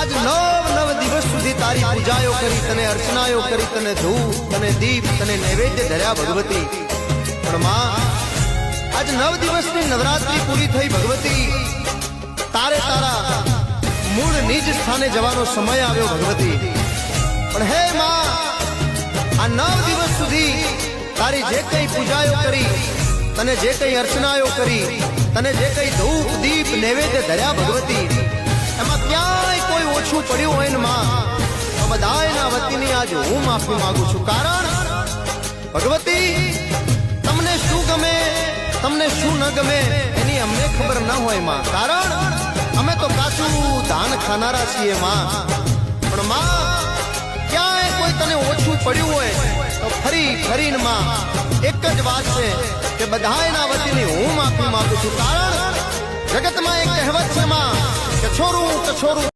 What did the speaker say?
आज 9 દિવસ સુધી તારી પૂજાયો કરી, તને અર્ચનાયો કરી, તને ધૂપ, તને દીપ, તને નૈવેદ્ય ધર્યા ભગવતી. પણ માં આજ 9 દિવસની નવરાત્રી પૂરી થઈ ભગવતી. તારે તારા મૂળ નિજ સ્થાને જવાનો સમય આવ્યો ભગવતી. પણ હે માં, આ 9 દિવસ સુધી તારી જે કઈ પૂજાયો કરી, તને જે કઈ અર્ચનાયો કરી, તને જે કઈ ધૂપ દીપ નૈવેદ્ય ધર્યા ભગવતી, એમાં ક્યાંય કોઈ ઓછું પડ્યું હોય ને માં, તો બધાયના વતીની આજ હું માફી માંગુ છું. કારણ ભગવતી, તમને શું ગમે, તમને શું ન ગમે એની અમને ખબર ન હોય માં. કારણ અમે તો કાચું ધાન ખાનારા છીએ માં. પણ માં, ક્યાંય કોઈ તને ઓછું પડ્યું હોય તો ફરીને માં એક જ વાત છે કે બધાયના વતીની હું માફી માંગુ છું. કારણ જગતમાં એક કહેવત છે માં કે છોરું